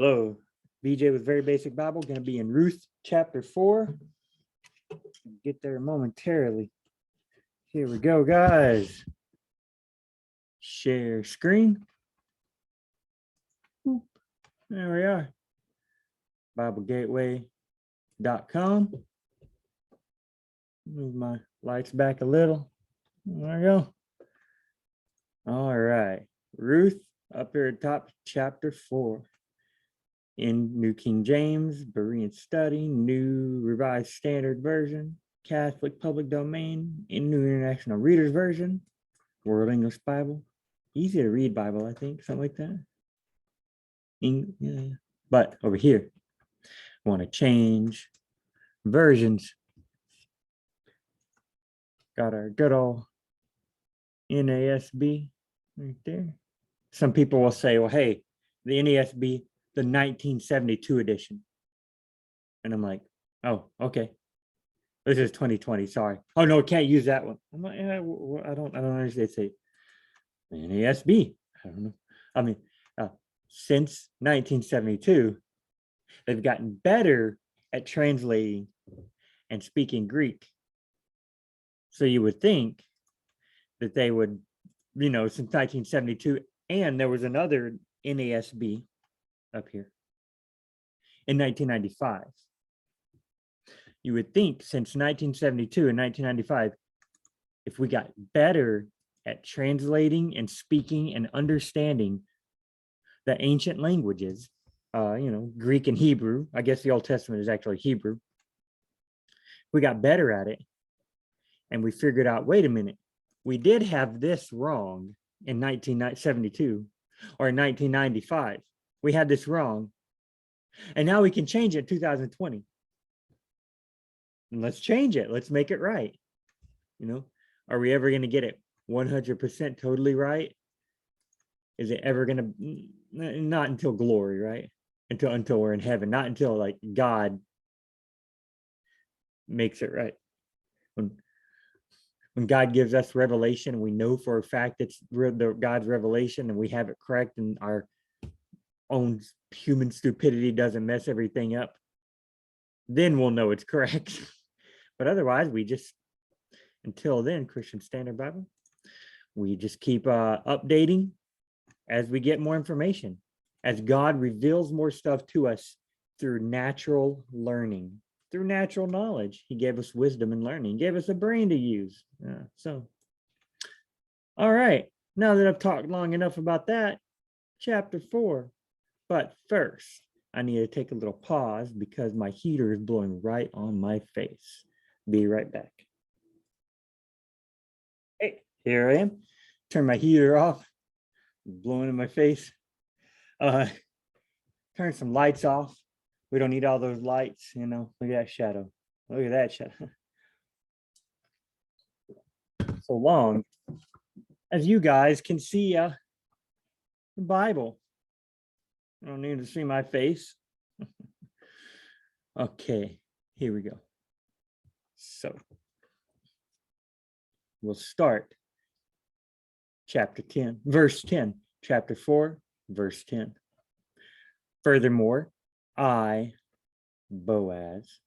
Hello, BJ with Very Basic Bible, going to be in Ruth chapter 4. Get there momentarily. Here we go, guys. Share screen. There we are. BibleGateway.com. Move my lights back a little. There we go. All right. Ruth up here at top, chapter 4. In New King James, Berean Study, New Revised Standard Version, Catholic Public Domain, in New International Reader's Version, World English Bible, easy to read Bible, I think, something like that. Yeah. But over here, I want to change versions. Got our good old NASB right there. Some people will say, well, hey, the NASB, the 1972 edition. And I'm like, oh, okay. This is 2020, sorry. Oh no, can't use that one. I'm like, yeah, I don't understand. Say NASB. I don't know. I mean, since 1972, they've gotten better at translating and speaking Greek. So you would think that they would, since 1972, and there was another NASB up here in 1995. You would think since 1972 and 1995, if we got better at translating and speaking and understanding the ancient languages, Greek and Hebrew, I guess the Old Testament is actually Hebrew. We got better at it and we figured out, wait a minute, we did have this wrong in 1972 or in 1995. We had this wrong. And now we can change it in 2020. And let's change it. Let's make it right. Are we ever going to get it 100% totally right? Is it ever going to? Not until glory, right? Until we're in heaven. Not until like God makes it right. When God gives us revelation, we know for a fact it's God's revelation, and we have it correct, and our own human stupidity doesn't mess everything up. Then we'll know it's correct. But otherwise, until then, Christian Standard Bible, we just keep updating as we get more information, as God reveals more stuff to us through natural learning, through natural knowledge. He gave us wisdom and learning, he gave us a brain to use. All right, now that I've talked long enough about that, chapter 4. But first, I need to take a little pause because my heater is blowing right on my face. Be right back. Hey, here I am. Turn my heater off. Blowing in my face. Turn some lights off. We don't need all those lights, Look at that shadow. Look at that shadow. So long as you guys can see the Bible. I don't need to see my face. Okay, here we go. So we'll start chapter 10, verse 10, chapter 4, verse 10. Furthermore, I, Boaz,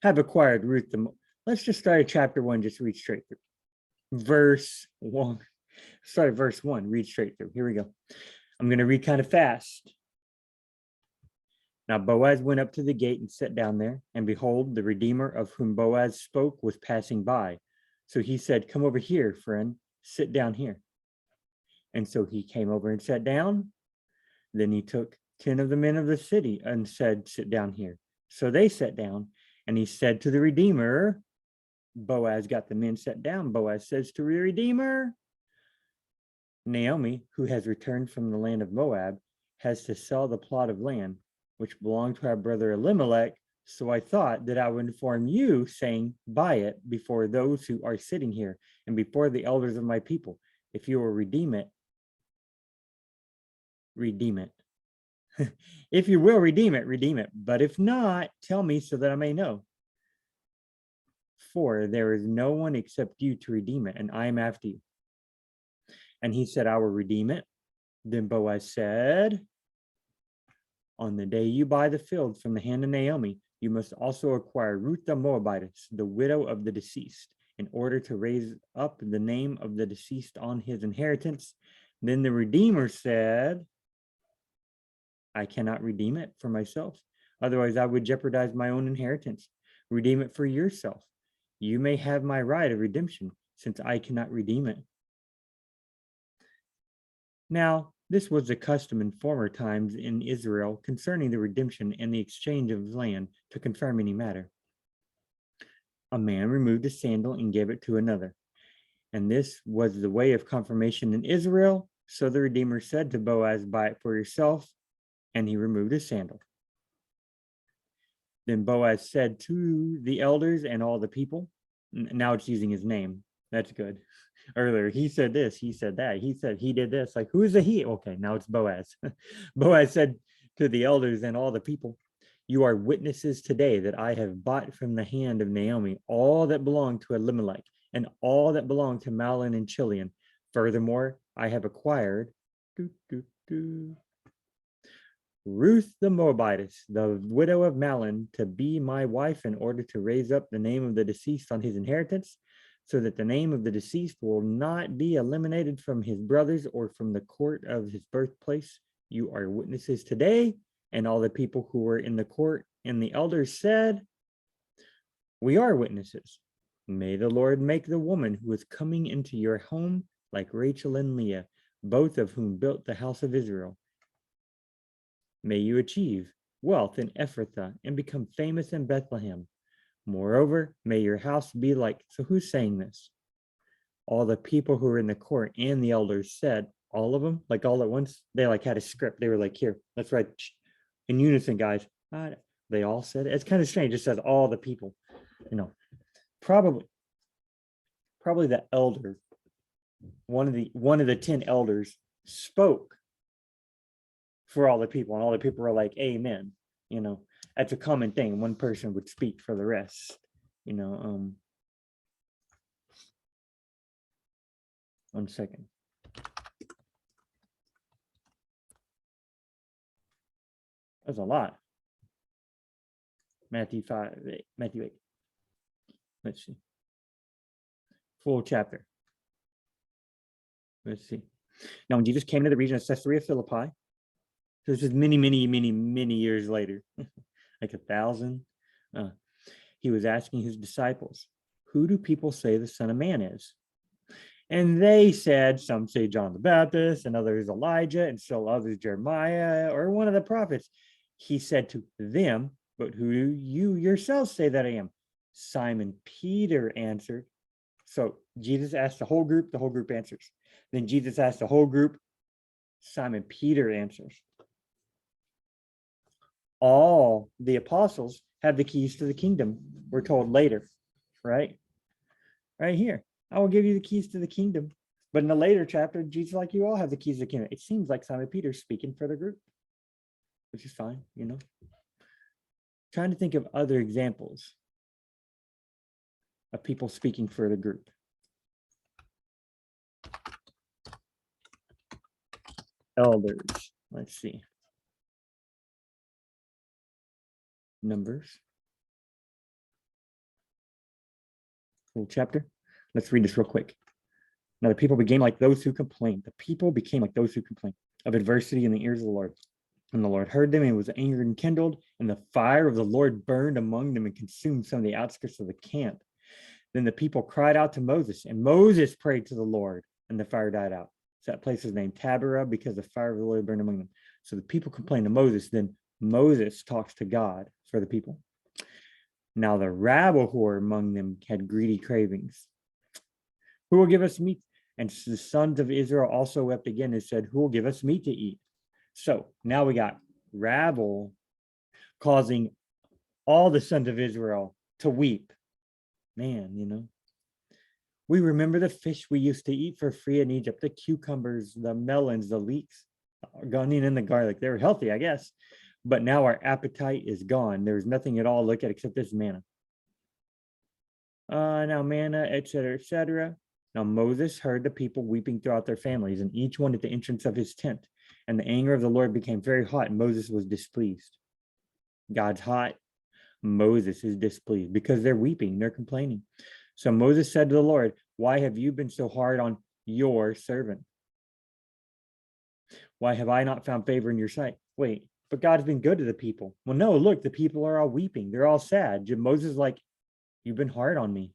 have acquired Ruth the. Let's just start at chapter 1, just read straight through. Verse 1. Start at verse 1, read straight through. Here we go. I'm going to read kind of fast. Now Boaz went up to the gate and sat down there, and behold, the Redeemer of whom Boaz spoke was passing by. So he said, come over here, friend, sit down here. And so he came over and sat down. Then he took 10 of the men of the city and said, sit down here. So they sat down, and he said to the Redeemer, Boaz got the men sat down. Boaz says to the Redeemer, Naomi, who has returned from the land of Moab, has to sell the plot of land which belonged to our brother Elimelech. So I thought that I would inform you, saying, buy it before those who are sitting here and before the elders of my people. If you will redeem it, redeem it. If you will redeem it, redeem it. But if not, tell me so that I may know. For there is no one except you to redeem it, and I am after you. And he said, I will redeem it. Then Boaz said, On the day you buy the field from the hand of Naomi, you must also acquire Ruth the Moabitess, the widow of the deceased, in order to raise up the name of the deceased on his inheritance. Then the Redeemer said, I cannot redeem it for myself. Otherwise, I would jeopardize my own inheritance. Redeem it for yourself. You may have my right of redemption, since I cannot redeem it. Now, this was the custom in former times in Israel concerning the redemption and the exchange of land to confirm any matter. A man removed a sandal and gave it to another. And this was the way of confirmation in Israel. So the Redeemer said to Boaz, buy it for yourself. And he removed his sandal. Then Boaz said to the elders and all the people, now it's using his name. That's good. Earlier, he said this, he said that, he said he did this. Like, who is the he? Okay, now it's Boaz. Boaz said to the elders and all the people, you are witnesses today that I have bought from the hand of Naomi all that belonged to Elimelech and all that belonged to Mahlon and Chilion. Furthermore, I have acquired Ruth the Moabitess, the widow of Mahlon, to be my wife in order to raise up the name of the deceased on his inheritance, so that the name of the deceased will not be eliminated from his brothers or from the court of his birthplace. You are witnesses today. And all the people who were in the court and the elders said, we are witnesses. May the Lord make the woman who is coming into your home like Rachel and Leah, both of whom built the house of Israel. May you achieve wealth in Ephrathah and become famous in Bethlehem. Moreover, may your house be like, so who's saying this? All the people who were in the court and the elders said, all of them, like all at once, they like had a script. They were like, here, let's write in unison, guys. They all said it. It's kind of strange. It says all the people, probably the elder, one of the 10 elders spoke for all the people, and all the people were like, amen. That's a common thing. One person would speak for the rest. One second. That's a lot. Matthew 8. Let's see. Full chapter. Let's see. Now, when Jesus came to the region of Caesarea Philippi, so this is many, many, many, many years later, like 1,000, he was asking his disciples, who do people say the Son of Man is? And they said, some say John the Baptist, and others Elijah, and still others Jeremiah, or one of the prophets. He said to them, but who do you yourselves say that I am? Simon Peter answered. So Jesus asked the whole group answers. Then Jesus asked the whole group, Simon Peter answers. All the apostles have the keys to the kingdom, we're told later, right? Right here. I will give you the keys to the kingdom. But in a later chapter, Jesus, like, you all have the keys to the kingdom. It seems like Simon Peter's speaking for the group, which is fine, Trying to think of other examples of people speaking for the group. Elders, let's see. Numbers. Full chapter. Let's read this real quick. Now the people became like those who complained. The people became like those who complained of adversity in the ears of the Lord. And the Lord heard them and was angered and kindled, and the fire of the Lord burned among them and consumed some of the outskirts of the camp. Then the people cried out to Moses, and Moses prayed to the Lord, and the fire died out. So that place is named Taberah because the fire of the Lord burned among them. So the people complained to Moses. Then Moses talks to God for the people. Now the rabble who were among them had greedy cravings. Who will give us meat? And the sons of Israel also wept again and said, who will give us meat to eat? So now we got rabble causing all the sons of Israel to weep. Man, we remember the fish we used to eat for free in Egypt, the cucumbers, the melons, the leeks, the onion and the garlic. They were healthy, I guess. But now our appetite is gone. There's nothing at all to look at except this manna. Now manna, etc., etc. Now Moses heard the people weeping throughout their families, and each one at the entrance of his tent. And the anger of the Lord became very hot, and Moses was displeased. God's hot, Moses is displeased because they're weeping, they're complaining. So Moses said to the Lord, why have you been so hard on your servant? Why have I not found favor in your sight? Wait, but God's been good to the people. Well, no, look, the people are all weeping. They're all sad. Moses is like, you've been hard on me.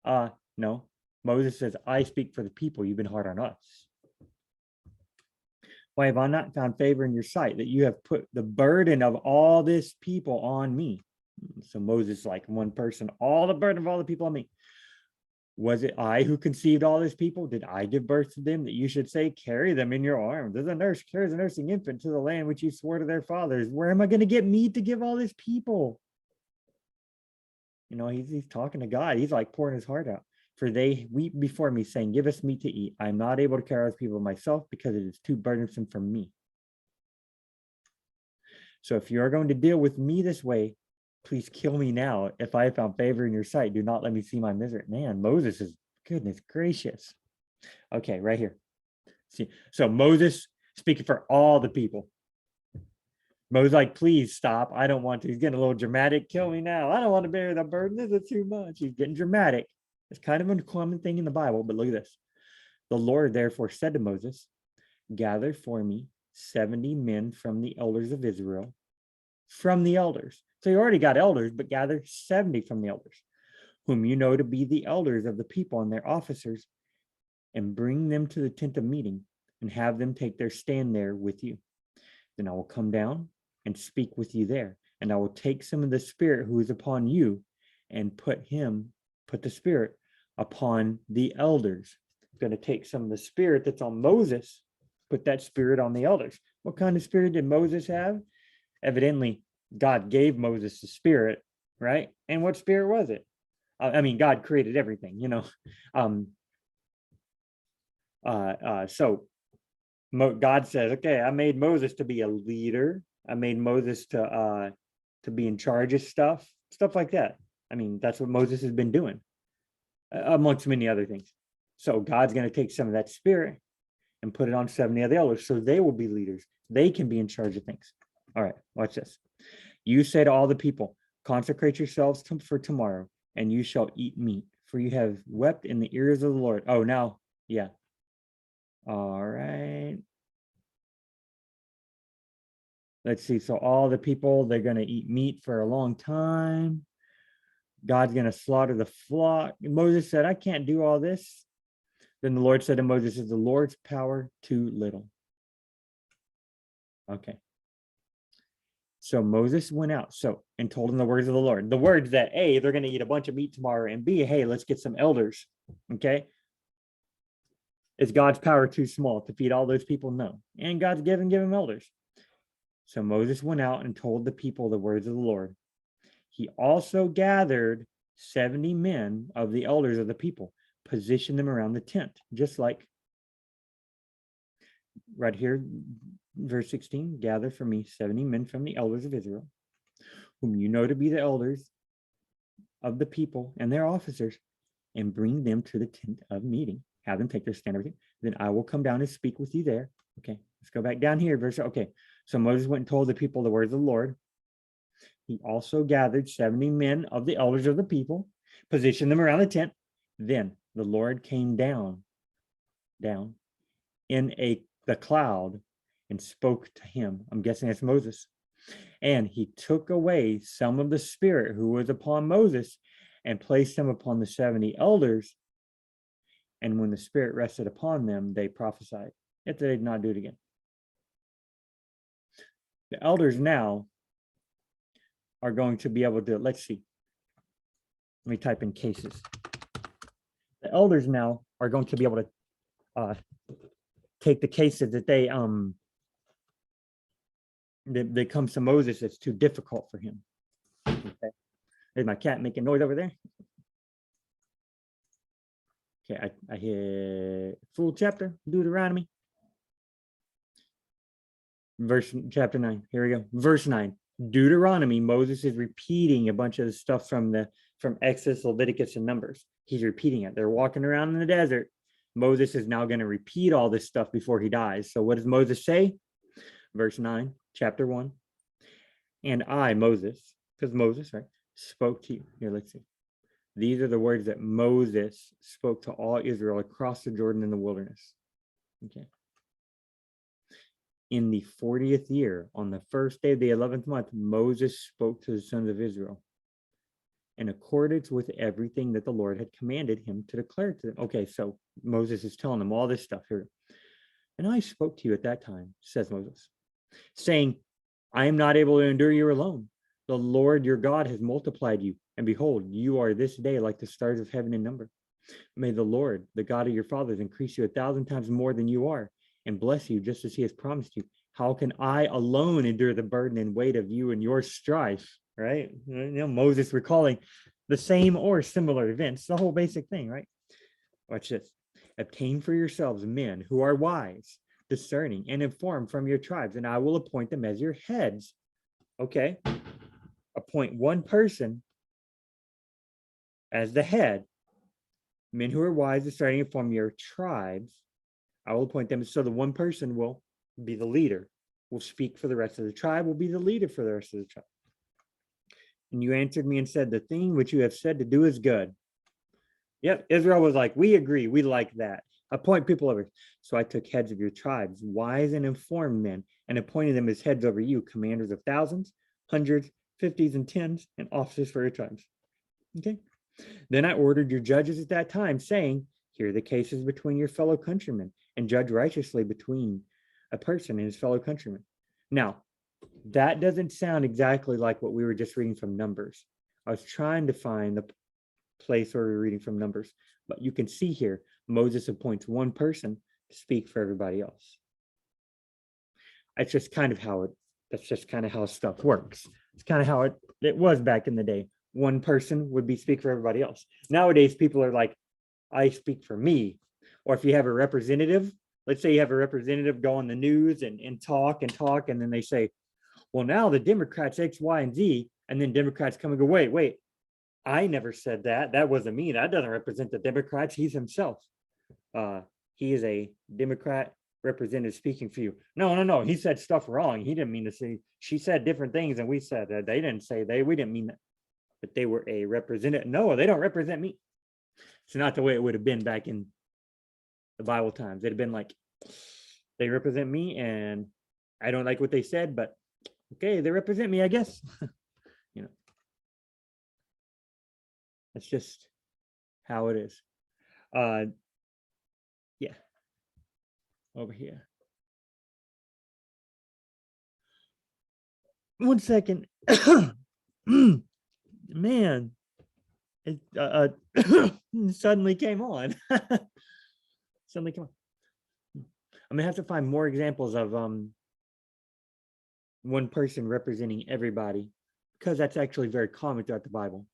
No. Moses says, I speak for the people. You've been hard on us. Why have I not found favor in your sight that you have put the burden of all this people on me? So Moses, like one person, all the burden of all the people on me. Was it I who conceived all these people? Did I give birth to them that you should say, carry them in your arms? As a nurse carries a nursing infant to the land which you swore to their fathers. Where am I going to get meat to give all these people? You know, he's talking to God. He's like pouring his heart out. For they weep before me, saying, give us meat to eat. I'm not able to carry these people myself because it is too burdensome for me. So if you are going to deal with me this way, please kill me now. If I have found favor in your sight, do not let me see my misery. Man, Moses is, goodness gracious. Okay, right here. See, so Moses speaking for all the people. Moses like, please stop. I don't want to. He's getting a little dramatic. Kill me now. I don't want to bear the burden. This is too much. He's getting dramatic. It's kind of a common thing in the Bible, but look at this. The Lord therefore said to Moses, gather for me 70 men from the elders of Israel, from the elders. So you already got elders, but gather 70 from the elders, whom you know to be the elders of the people and their officers, and bring them to the tent of meeting and have them take their stand there with you. Then I will come down and speak with you there. And I will take some of the spirit who is upon you and put the spirit upon the elders. I'm going to take some of the spirit that's on Moses, put that spirit on the elders. What kind of spirit did Moses have? Evidently, God gave Moses the spirit, right? And what spirit was it? I mean, God created everything, you know. So God says, okay, I made Moses to be a leader. I made Moses to be in charge of stuff like that. I mean, that's what Moses has been doing, amongst many other things. So God's going to take some of that spirit and put it on 70 of the elders, so they will be leaders. They can be in charge of things. All right, watch this. You say to all the people, consecrate yourselves for tomorrow, and you shall eat meat, for you have wept in the ears of the Lord. Oh, now, yeah. All right. Let's see. So all the people, they're going to eat meat for a long time. God's going to slaughter the flock. And Moses said, I can't do all this. Then the Lord said to Moses, is the Lord's power too little? Okay. So Moses went out and told him the words of the Lord. The words that A, they're going to eat a bunch of meat tomorrow, and B, hey, let's get some elders. Okay. Is God's power too small to feed all those people? No. And God's give him elders. So Moses went out and told the people the words of the Lord. He also gathered 70 men of the elders of the people, positioned them around the tent, just like right here, verse 16, gather for me 70 men from the elders of Israel, whom you know to be the elders of the people and their officers, and bring them to the tent of meeting. Have them take their stand, everything. Then I will come down and speak with you there. Okay, let's go back down here. Okay, so Moses went and told the people the words of the Lord. He also gathered 70 men of the elders of the people, positioned them around the tent. Then the Lord came down in the cloud and spoke to him. I'm guessing it's Moses. And he took away some of the spirit who was upon Moses and placed him upon the 70 elders. And when the spirit rested upon them, they prophesied. Yet they did not do it again. The elders now are going to be able to, let's see. Let me type in cases. The elders now are going to be able to take the cases that that comes to Moses that's too difficult for him. Okay. There's my cat making noise over there. Okay, I hit full chapter, Deuteronomy. Chapter 9. Here we go. Verse 9. Deuteronomy, Moses is repeating a bunch of the stuff from Exodus, Leviticus, and Numbers. He's repeating it. They're walking around in the desert. Moses is now going to repeat all this stuff before he dies. So what does Moses say? Verse 9, chapter 1. And I, Moses, because Moses, right, spoke to you. Here, let's see. These are the words that Moses spoke to all Israel across the Jordan in the wilderness. Okay. In the 40th year, on the first day of the 11th month, Moses spoke to the sons of Israel in accordance with everything that the Lord had commanded him to declare to them. Okay, so Moses is telling them all this stuff here. And I spoke to you at that time, says Moses, saying, I am not able to endure you alone. The Lord your God has multiplied you, and behold, you are this day like the stars of heaven in number. May the Lord, the God of your fathers, increase you 1,000 times more than you are, and bless you just as he has promised you. How can I alone endure the burden and weight of you and your strife? Right? You know, Moses recalling the same or similar events, the whole basic thing, right? Watch this. Obtain for yourselves men who are wise, discerning, and informed from your tribes, and I will appoint them as your heads. Okay. Appoint one person as the head, men who are wise, discerning from your tribes. I will appoint them. So the one person will be the leader, will speak for the rest of the tribe, will be the leader for the rest of the tribe. And you answered me and said, the thing which you have said to do is good. Yep, Israel was like, we agree, we like that. Appoint people over. So I took heads of your tribes, wise and informed men, and appointed them as heads over you, commanders of thousands, hundreds, fifties, and tens, and officers for your tribes. Okay. Then I ordered your judges at that time, saying, hear the cases between your fellow countrymen, and judge righteously between a person and his fellow countrymen. Now, that doesn't sound exactly like what we were just reading from Numbers. I was trying to find the place where we're reading from Numbers, but you can see here, Moses appoints one person to speak for everybody else. That's just kind of how stuff works. It's kind of how it was back in the day. One person would be speak for everybody else. Nowadays, people are like, I speak for me. Or if you have a representative, let's say you have a representative go on the news and talk, and then they say, well, now the Democrats X, Y, and Z, and then Democrats come and go, wait, I never said that. That wasn't me. That doesn't represent the Democrats. He's himself. He is a Democrat representative speaking for you. No. He said stuff wrong. He didn't mean to say. She said different things, and we said they didn't say they. We didn't mean that. But they were a representative. No, they don't represent me. It's not the way it would have been back in the Bible times. It'd have been like, they represent me, and I don't like what they said, but okay, they represent me, I guess. You know, that's just how it is. Yeah, over here. One second. Man, it suddenly came on. Suddenly came on. I'm gonna have to find more examples of one person representing everybody, because that's actually very common throughout the Bible.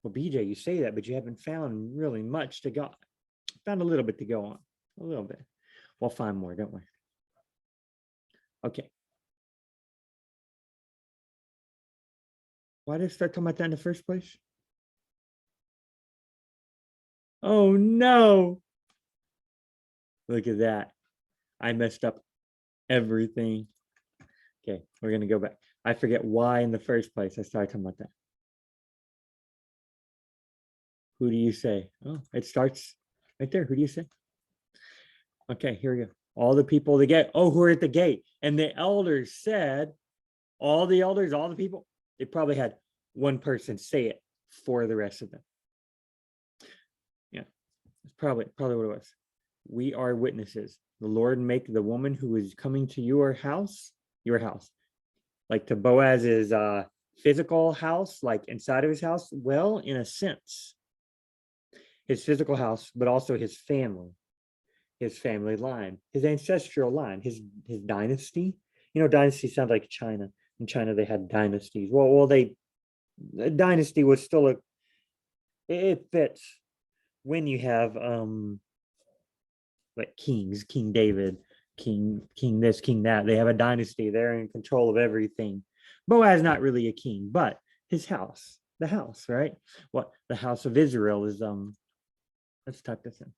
Well, BJ, you say that, but you haven't found really much to go. Found a little bit to go on, a little bit. We'll find more, don't we? Okay. Why did I start talking about that in the first place? Oh no. Look at that. I messed up everything. Okay, we're going to go back. I forget why in the first place I started talking about that. Who do you say? Oh, it starts right there. Who do you say? Okay, here we go. All the people at the gate. Oh, who are at the gate? And the elders said, all the elders, all the people, they probably had one person say it for the rest of them. Yeah, it's probably what it was. We are witnesses. The Lord make the woman who is coming to your house, like to Boaz's physical house, like inside of his house. Well, in a sense, his physical house, but also his family line, his ancestral line, his dynasty. You know, dynasty sounds like China. In China, they had dynasties. Well, the dynasty was still it fits when you have like kings, King David, king this, king that. They have a dynasty. They're in control of everything. Boaz not really a king, but his house, the house, right? What the house of Israel is. Let's type this in.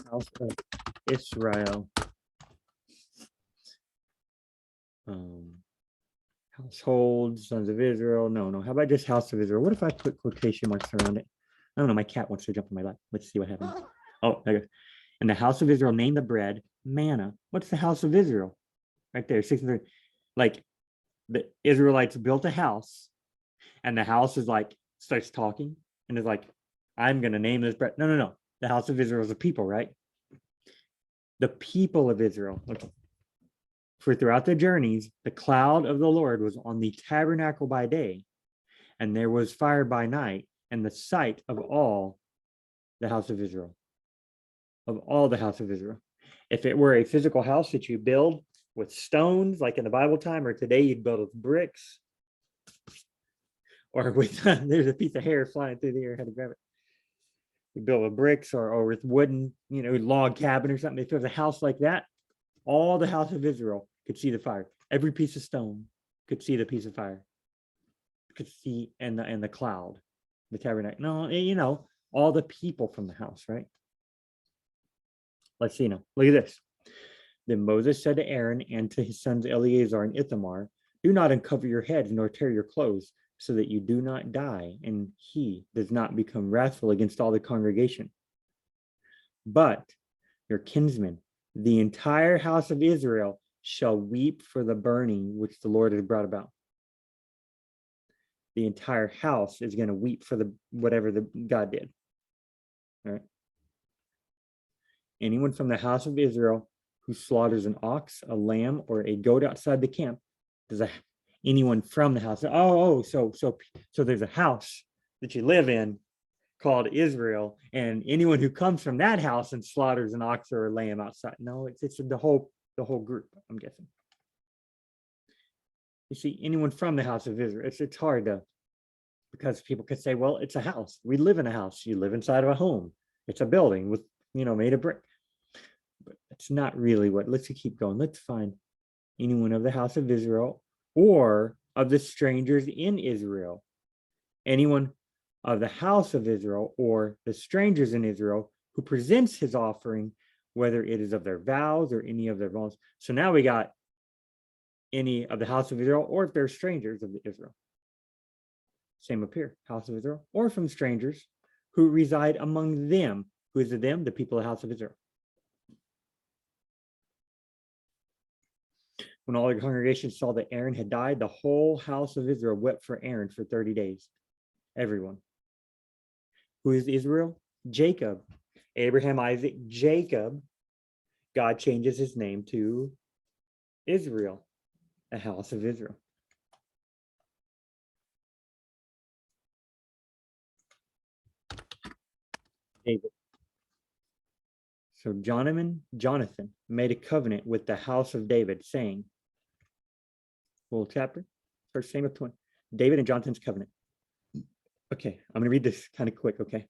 house of Israel. Household, sons of Israel. No. How about just house of Israel? What if I put quotation marks around it? I don't know. My cat wants to jump in my lap. Let's see what happens. Oh, there goes. And the house of Israel named the bread manna. What's the house of Israel? Right there, 600. Like the Israelites built a house, and the house is like starts talking and is like, I'm gonna name this bread. No. The house of Israel is a people, right? The people of Israel. Okay. For throughout the journeys, the cloud of the Lord was on the tabernacle by day, and there was fire by night, and the sight of all the house of Israel. Of all the house of Israel. If it were a physical house that you build with stones, like in the Bible time, or today you'd build with bricks, or with there's a piece of hair flying through the air, how to grab it. You build with bricks or with wooden, log cabin or something. If it was a house like that, all the house of Israel could see the fire. Every piece of stone could see the piece of fire. Could see and the cloud, the tabernacle. No, all the people from the house, right? Let's see now. Look at this. Then Moses said to Aaron and to his sons Eleazar and Ithamar, do not uncover your heads nor tear your clothes, so that you do not die, and he does not become wrathful against all the congregation. But your kinsmen, the entire house of Israel, shall weep for the burning which the Lord has brought about. The entire house is going to weep for whatever God did. All right. Anyone from the house of Israel who slaughters an ox, a lamb, or a goat outside the camp, anyone from the house. So there's a house that you live in called Israel, and anyone who comes from that house and slaughters an ox or a lamb outside. No, it's the whole group, I'm guessing. You see, anyone from the house of Israel. It's hard to, because people could say, well, it's a house. We live in a house. You live inside of a home. It's a building with, made of brick. But it's not really what. Let's keep going. Let's find anyone of the house of Israel or of the strangers in Israel. Anyone of the house of Israel or the strangers in Israel who presents his offering, whether it is of their vows or any of their vows. So now we got any of the house of Israel, or if they're strangers of Israel. Same up here, house of Israel, or from strangers who reside among them. Who is the them? The people of the house of Israel. When all the congregation saw that Aaron had died, the whole house of Israel wept for Aaron for 30 days. Everyone. Who is Israel? Jacob. Abraham, Isaac, Jacob. God changes his name to Israel, the house of Israel. David. So Jonathan made a covenant with the house of David, saying, full chapter, first Samuel 20, David and Jonathan's covenant. Okay, I'm going to read this kind of quick, okay?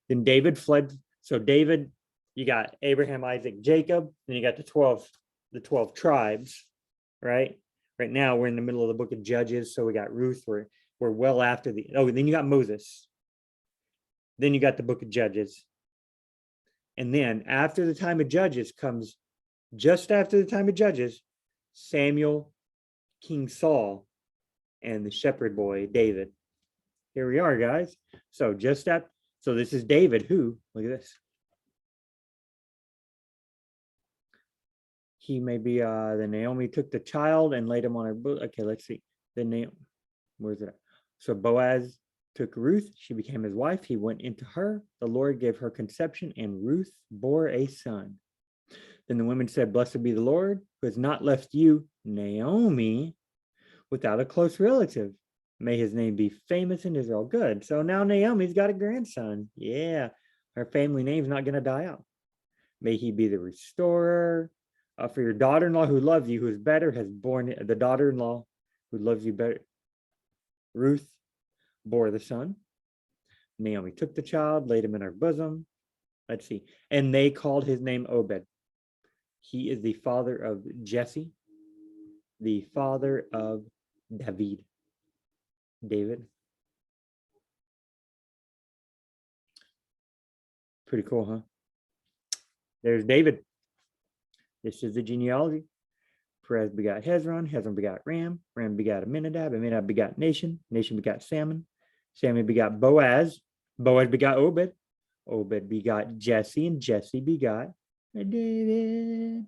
Then David fled. So David, you got Abraham, Isaac, Jacob, then you got the 12 tribes, right? Right now we're in the middle of the book of Judges, so we got Ruth, we're well after then you got Moses. Then you got the book of Judges. And then after the time of Judges comes, just after the time of Judges, Samuel, King Saul, and the shepherd boy, David. Here we are, guys. So so this is David who, look at this. He may be, the Naomi took the child and laid him on her book. Okay, let's see. Where's it? So Boaz took Ruth. She became his wife. He went into her. The Lord gave her conception, and Ruth bore a son. Then the women said, blessed be the Lord, who has not left you, Naomi, without a close relative. May his name be famous in Israel. Good. So now Naomi's got a grandson. Yeah. Her family name's not going to die out. May he be the restorer. For your daughter-in-law who loves you, who is better, has borne the daughter-in-law who loves you better. Ruth bore the son. Naomi took the child, laid him in her bosom. Let's see. And they called his name Obed. He is the father of Jesse, the father of David. Pretty cool, huh? There's David. This is the genealogy. Perez begot Hezron. Hezron begot Ram. Ram begot Aminadab. Aminadab begot Nation. Nation begot Salmon. Salmon begot Boaz. Boaz begot Obed. Obed begot Jesse. And Jesse begot David.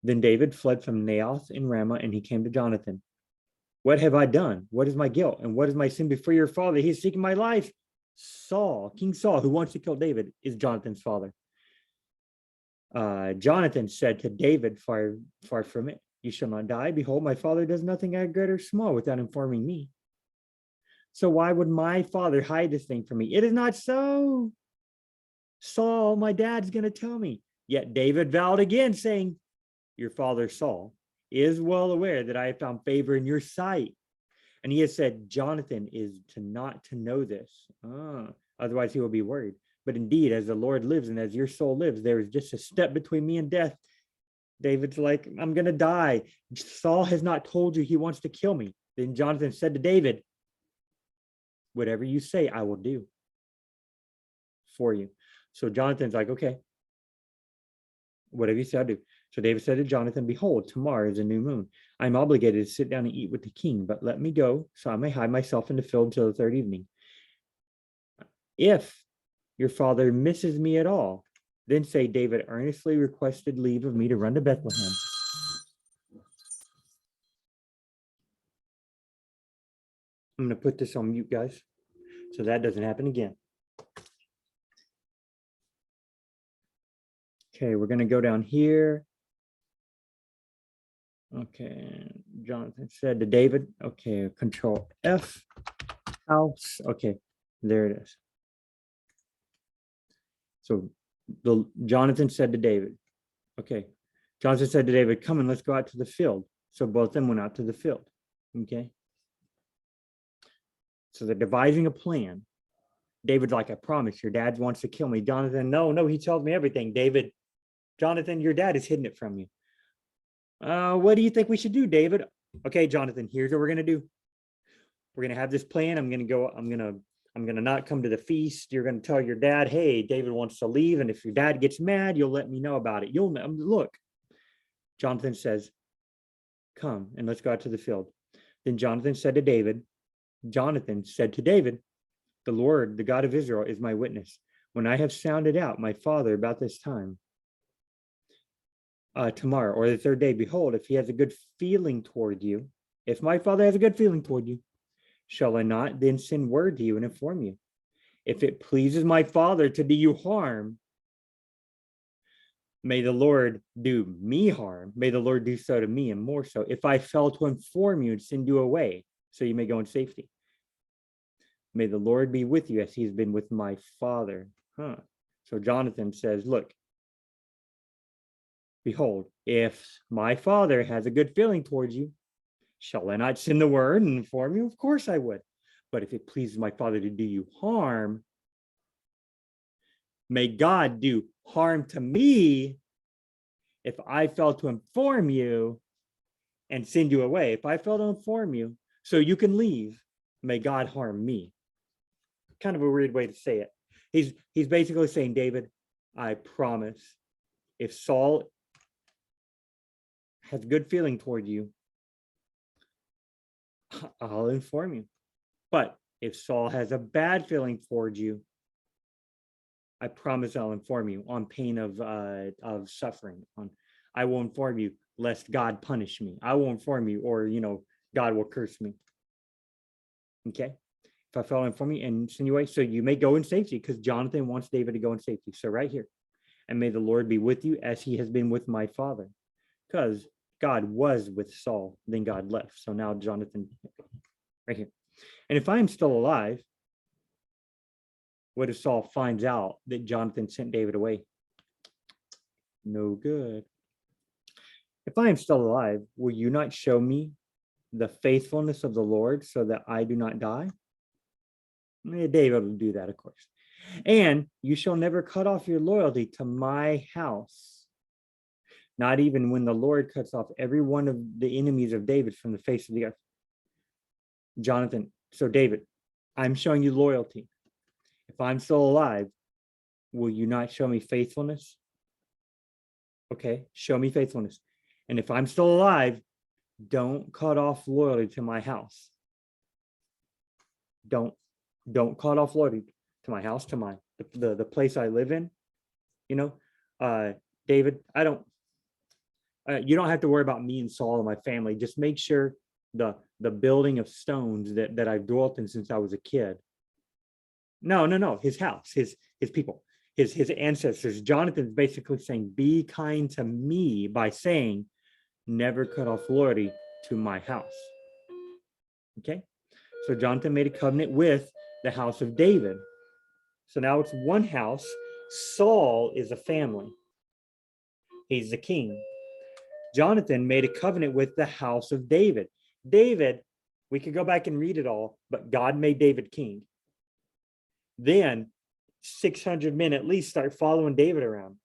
Then David fled from Naoth in Ramah, and he came to Jonathan. What have I done? What is my guilt? And what is my sin before your father? He is seeking my life. Saul, King Saul, who wants to kill David, is Jonathan's father. Jonathan said to David, far from it, you shall not die. Behold, my father does nothing great or small without informing me. So why would my father hide this thing from me? It is not so. Saul, my dad's going to tell me. Yet David vowed again, saying, your father Saul is well aware that I have found favor in your sight. And he has said, Jonathan is not to know this. Otherwise he will be worried. But indeed, as the Lord lives and as your soul lives, there is just a step between me and death. David's like, I'm going to die. Saul has not told you he wants to kill me. Then Jonathan said to David, whatever you say, I will do for you. So Jonathan's like, okay, whatever you say, I'll do. So David said to Jonathan, behold, tomorrow is a new moon. I'm obligated to sit down and eat with the king, but let me go so I may hide myself in the field till the third evening. If your father misses me at all, then say David earnestly requested leave of me to run to Bethlehem. I'm going to put this on mute, guys, so that doesn't happen again. Okay, we're going to go down here. Okay, Jonathan said to David, okay, control F, house. Okay, there it is. So Jonathan said to David, okay, Jonathan said to David, come and let's go out to the field. So both of them went out to the field. Okay. So they're devising a plan. David's like, I promise your dad wants to kill me. Jonathan, no, he tells me everything. David, Jonathan, your dad is hiding it from you. What do you think we should do, David? Okay, Jonathan, here's what we're going to do. We're going to have this plan. I'm going to not come to the feast. You're going to tell your dad, hey, David wants to leave. And if your dad gets mad, you'll let me know about it. You'll look. Jonathan says, come and let's go out to the field. Then Jonathan said to David, the Lord, the God of Israel, is my witness. When I have sounded out my father about this time, tomorrow or the third day, behold, if he has a good feeling toward you, if my father has a good feeling toward you, shall I not then send word to you and inform you? If it pleases my father to do you harm, may the Lord do me harm. May the Lord do so to me and more so. If I fail to inform you and send you away, so you may go in safety. May the Lord be with you as he's been with my father. So Jonathan says, look, behold, if my father has a good feeling towards you, shall I not send the word and inform you? Of course I would. But if it pleases my father to do you harm, may God do harm to me if I fail to inform you and send you away. If I fail to inform you so you can leave, may God harm me. Kind of a weird way to say it. He's basically saying, David, I promise, if Saul has good feeling toward you, I'll inform you. But if Saul has a bad feeling towards you, I promise I'll inform you on pain of suffering. I will inform you lest God punish me. I will inform you, or God will curse me. Okay. If I fail to inform you and send you away, so you may go in safety, because Jonathan wants David to go in safety. So right here, and may the Lord be with you as he has been with my father, because God was with Saul, then God left. So now Jonathan, right here. And if I am still alive, what if Saul finds out that Jonathan sent David away? No good. If I am still alive, will you not show me the faithfulness of the Lord so that I do not die? David will do that, of course. And you shall never cut off your loyalty to my house, not even when the Lord cuts off every one of the enemies of David from the face of the earth. Jonathan, so David, I'm showing you loyalty. If I'm still alive, will you not show me faithfulness? Okay, show me faithfulness. And if I'm still alive, don't cut off loyalty to my house. Don't cut off loyalty to my house, to my the place I live in. You know, David, I don't. You don't have to worry about me and Saul and my family. Just make sure the building of stones that I've dwelt in since I was a kid. No. His house, his people, his ancestors. Jonathan's basically saying, be kind to me by saying, never cut off loyalty to my house. Okay, so Jonathan made a covenant with the house of David. So now it's one house. Saul is a family. He's the king. Jonathan made a covenant with the house of David. David, we could go back and read it all, but God made David king. Then 600 men at least start following David around.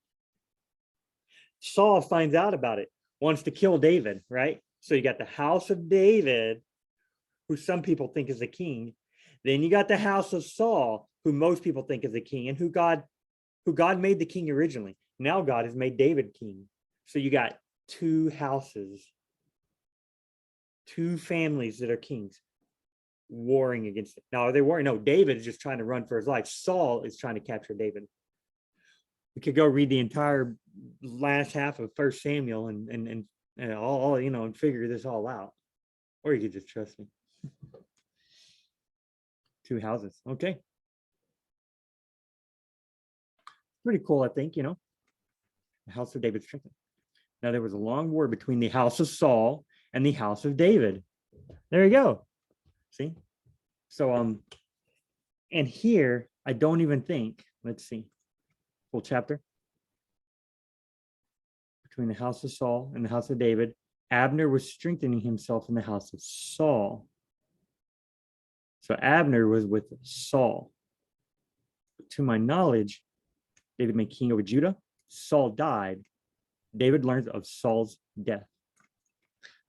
Saul finds out about it, wants to kill David, right? So you got the house of David, who some people think is the king. Then you got the house of Saul, who most people think is the king, and who God made the king originally. Now God has made David king. So you got two houses, two families that are kings warring against it. Now, are they warring? No, David is just trying to run for his life. Saul is trying to capture David. We could go read the entire last half of First Samuel and all and figure this all out. Or you could just trust me. Two houses. Okay. Pretty cool, I think, The house of David strengthened. Now, there was a long war between the house of Saul and the house of David. There you go. See? So, and here, I don't even think, let's see, full chapter. Between the house of Saul and the house of David, Abner was strengthening himself in the house of Saul. So Abner was with Saul. To my knowledge, David made king over Judah. Saul died. David learns of Saul's death.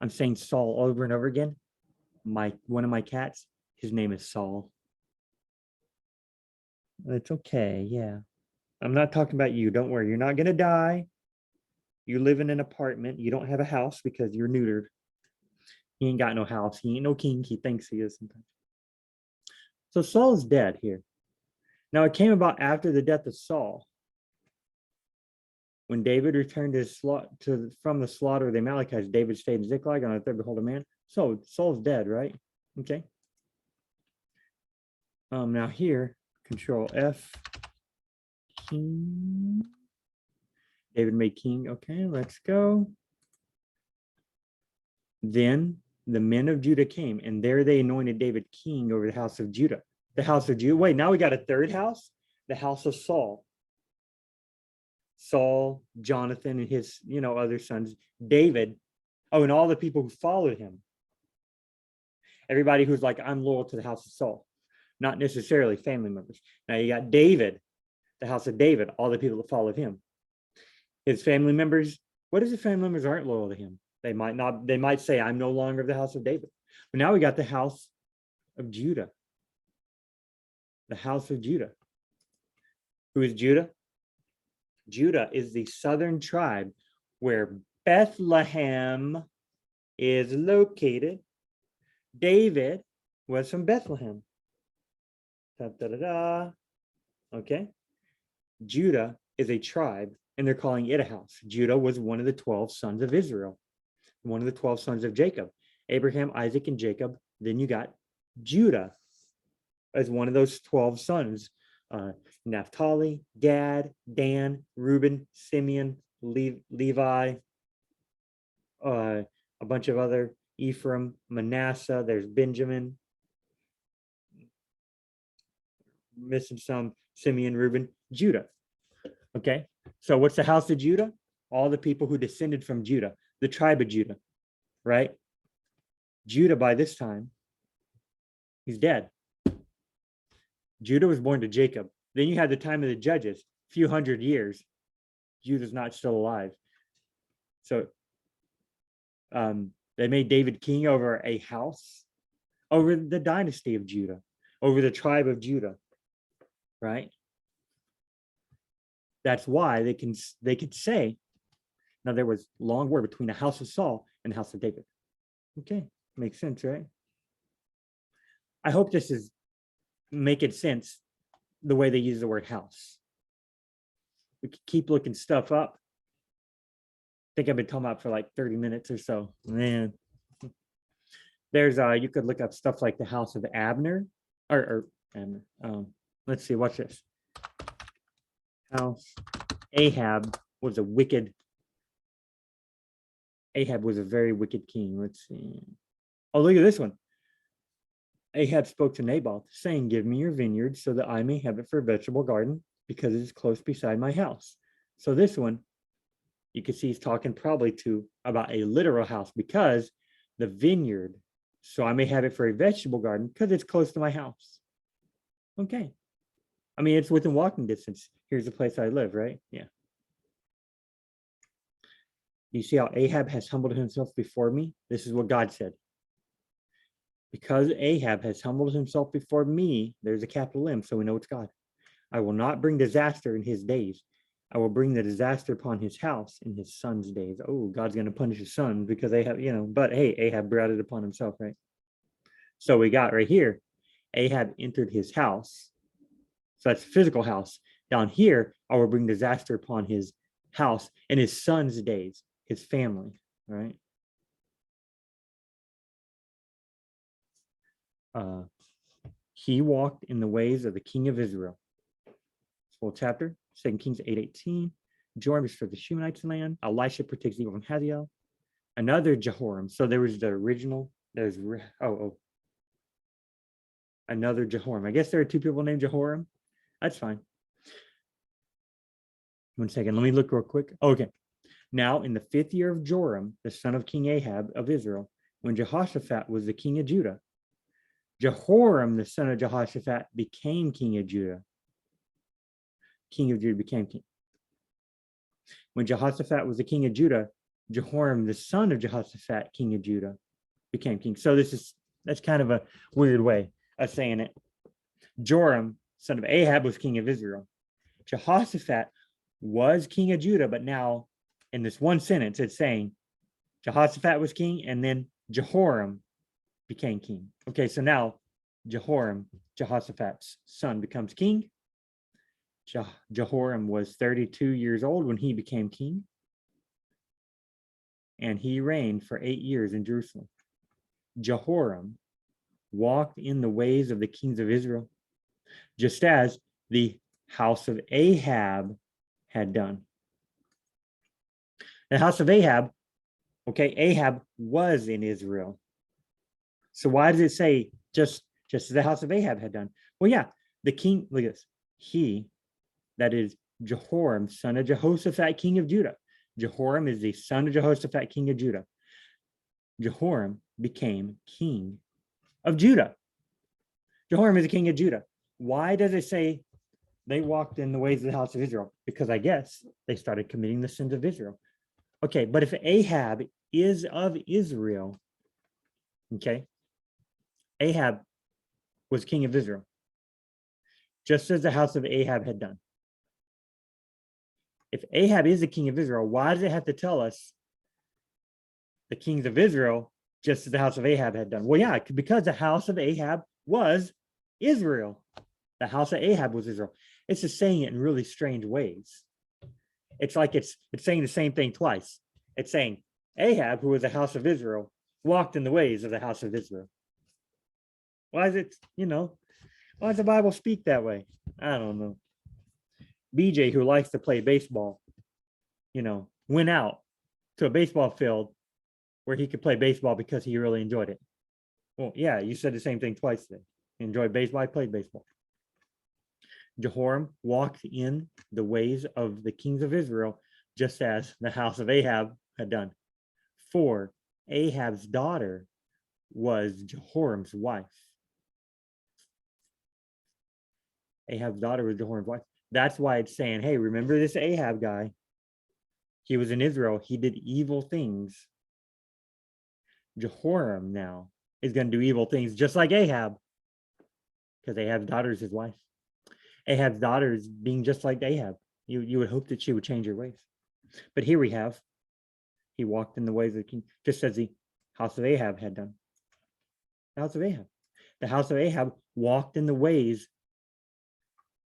I'm saying Saul over and over again. One of my cats, his name is Saul. It's okay, yeah. I'm not talking about you. Don't worry. You're not going to die. You live in an apartment. You don't have a house because you're neutered. He ain't got no house. He ain't no king. He thinks he is sometimes. So Saul's dead here. Now it came about after the death of Saul. When David returned from the slaughter of the Amalekites, David stayed in Ziklag. On the third, behold, a man. So Saul's dead, right? Okay. Now here, Control F. King. David made king. Okay, let's go. Then the men of Judah came, and there they anointed David king over the house of Judah. The house of Judah. Wait, now we got a third house? The house of Saul. Saul, Jonathan, and his, other sons, David. Oh, and all the people who followed him. Everybody who's like, I'm loyal to the house of Saul. Not necessarily family members. Now you got David, the house of David, all the people that followed him. His family members, what if the family members aren't loyal to him? They might say, I'm no longer of the house of David. But now we got the house of Judah. The house of Judah. Who is Judah? Judah is the southern tribe where Bethlehem is located. David was from Bethlehem. Okay. Judah is a tribe, and they're calling it a house. Judah was one of the 12 sons of Israel, one of the 12 sons of Jacob. Abraham, Isaac, and Jacob. Then you got Judah as one of those 12 sons. Naphtali, Gad, Dan, Reuben, Simeon, Levi, a bunch of other, Ephraim, Manasseh, there's Benjamin, missing some, Simeon, Reuben, Judah. Okay, so what's the house of Judah? All the people who descended from Judah, the tribe of Judah, right? Judah, by this time, he's dead. Judah was born to Jacob. Then you had the time of the judges, a few hundred years. Judah's not still alive. So they made David king over a house, over the dynasty of Judah, over the tribe of Judah, right? That's why they could say, now there was long war between the house of Saul and the house of David. Okay, makes sense, right? I hope this is making sense the way they use the word house. We could keep looking stuff up. I think I've been talking about for like 30 minutes or so. Man. There's you could look up stuff like the house of Abner or Abner. Let's see, watch this. House Ahab was a very wicked king. Let's see. Oh, look at this one. Ahab spoke to Naboth, saying, "Give me your vineyard so that I may have it for a vegetable garden, because it is close beside my house." So this one, you can see he's talking probably about a literal house, because the vineyard, so I may have it for a vegetable garden because it's close to my house. Okay. I mean, it's within walking distance. Here's the place I live, right? Yeah. You see how Ahab has humbled himself before me? This is what God said. Because Ahab has humbled himself before me, there's a capital M, so we know it's God. I will not bring disaster in his days. I will bring the disaster upon his house in his son's days. Oh, God's going to punish his son because Ahab, but hey, Ahab brought it upon himself, right? So we got right here, Ahab entered his house. So that's physical house. Down here, I will bring disaster upon his house in his son's days, his family, right? He walked in the ways of the king of Israel. Full chapter, 2 Kings 8:18. Joram destroyed the Shemonites' land. Elisha protects evil from Hazael. Another Jehoram. So there was the original. There's another Jehoram. I guess there are two people named Jehoram. That's fine. 1 second. Let me look real quick. Okay. Now, in the 5th year of Joram, the son of King Ahab of Israel, when Jehoshaphat was the king of Judah, Jehoram, the son of Jehoshaphat, became king of Judah. King of Judah became king. When Jehoshaphat was the king of Judah, Jehoram, the son of Jehoshaphat, king of Judah, became king. So that's kind of a weird way of saying it. Joram, son of Ahab, was king of Israel. Jehoshaphat was king of Judah, but now in this one sentence, it's saying Jehoshaphat was king, and then Jehoram became king. Okay, so now Jehoram, Jehoshaphat's son, becomes king. Jehoram was 32 years old when he became king, and he reigned for 8 years in Jerusalem. Jehoram walked in the ways of the kings of Israel, just as the house of Ahab had done. The house of Ahab, okay, Ahab was in Israel. So why does it say just as the house of Ahab had done? Well, yeah, the king, look at this. He, that is Jehoram, son of Jehoshaphat, king of Judah. Jehoram is the son of Jehoshaphat, king of Judah. Jehoram became king of Judah. Jehoram is the king of Judah. Why does it say they walked in the ways of the house of Israel? Because I guess they started committing the sins of Israel. Okay, but if Ahab is of Israel, okay, Ahab was king of Israel, just as the house of Ahab had done. If Ahab is the king of Israel, why does it have to tell us the kings of Israel just as the house of Ahab had done? Well, yeah, because the house of Ahab was Israel. The house of Ahab was Israel. It's just saying it in really strange ways. It's like it's saying the same thing twice. It's saying Ahab, who was the house of Israel, walked in the ways of the house of Israel. Why is it, why does the Bible speak that way? I don't know. BJ, who likes to play baseball, went out to a baseball field where he could play baseball because he really enjoyed it. Well, yeah, you said the same thing twice today. He enjoyed baseball, I played baseball. Jehoram walked in the ways of the kings of Israel, just as the house of Ahab had done. For Ahab's daughter was Jehoram's wife. Ahab's daughter was Jehoram's wife. That's why it's saying, hey, remember this Ahab guy? He was in Israel. He did evil things. Jehoram now is going to do evil things just like Ahab, because Ahab's daughter is his wife. Ahab's daughter is being just like Ahab. You would hope that she would change her ways. But here we have, he walked in the ways of the king, just as the house of Ahab had done. The house of Ahab. The house of Ahab walked in the ways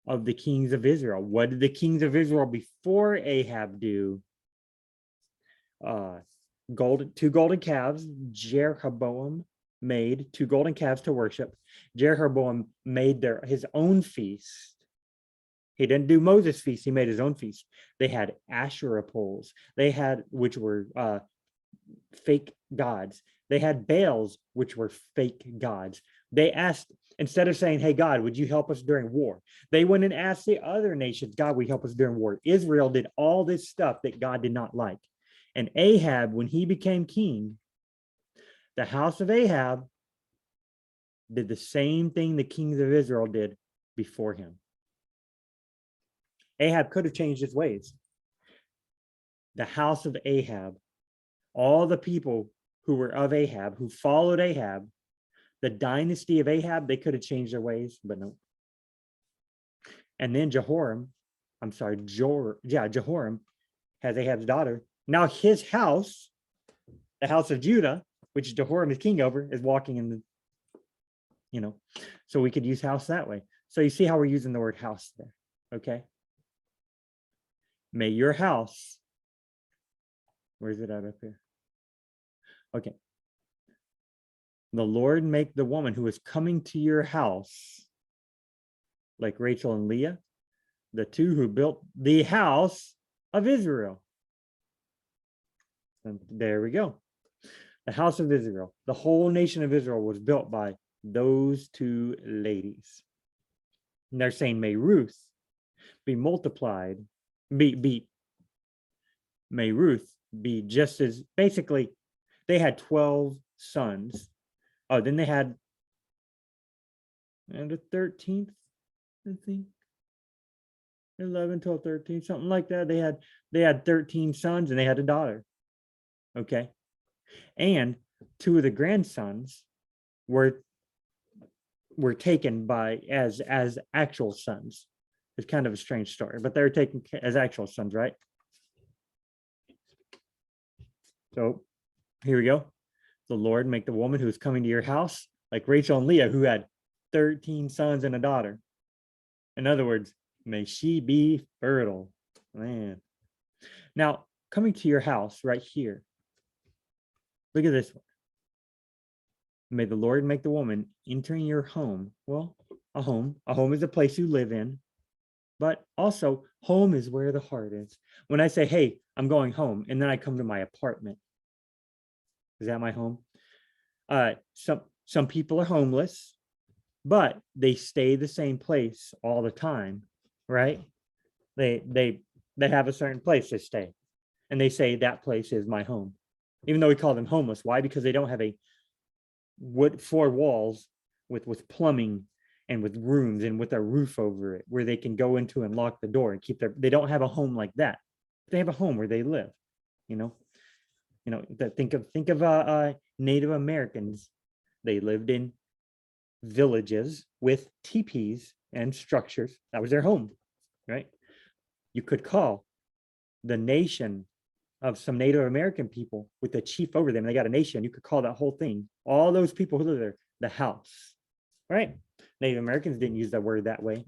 of the kings of Israel. What did the kings of Israel before Ahab do? Two golden calves. Jeroboam made two golden calves to worship. Jeroboam made his own feast. He didn't do Moses' feast. He made his own feast. They had Asherah poles. They had, which were fake gods. They had Baals, which were fake gods. They asked, instead of saying, hey, God, would you help us during war? They went and asked the other nations, God, will you help us during war? Israel did all this stuff that God did not like. And Ahab, when he became king, the house of Ahab did the same thing the kings of Israel did before him. Ahab could have changed his ways. The house of Ahab, all the people who were of Ahab, who followed Ahab, the dynasty of Ahab, they could have changed their ways, but no. And then Jehoram has Ahab's daughter. Now his house, the house of Judah, which Jehoram is king over, is walking in the, so we could use house that way. So you see how we're using the word house there, okay? May your house, where's it at up here? Okay. The Lord make the woman who is coming to your house, like Rachel and Leah, the two who built the house of Israel. And there we go. The house of Israel, the whole nation of Israel was built by those two ladies. And they're saying, may Ruth be multiplied, may Ruth be just as, basically, they had 12 sons. Oh, then they had, and the 13th, I think. 11, 12, 13, something like that. They had 13 sons and they had a daughter. Okay. And two of the grandsons were taken by as actual sons. It's kind of a strange story, but they were taken as actual sons, right? So here we go. The Lord make the woman who is coming to your house like Rachel and Leah, who had 13 sons and a daughter. In other words, may she be fertile. Man. Now, coming to your house right here. Look at this one. May the Lord make the woman entering your home. Well, a home is a place you live in, but also home is where the heart is. When I say, hey, I'm going home, and then I come to my apartment, is that my home? Some people are homeless, but they stay the same place all the time, right? They have a certain place to stay, and they say that place is my home, even though we call them homeless. Why? Because they don't have a wood floor walls with plumbing and with rooms and with a roof over it where they can go into and lock the door and keep they don't have a home like that. They have a home where they live, think of Native Americans. They lived in villages with teepees and structures. That was their home, right? You could call the nation of some Native American people with the chief over them. They got a nation. You could call that whole thing, all those people who live there, the house, right? Native Americans didn't use the word that way,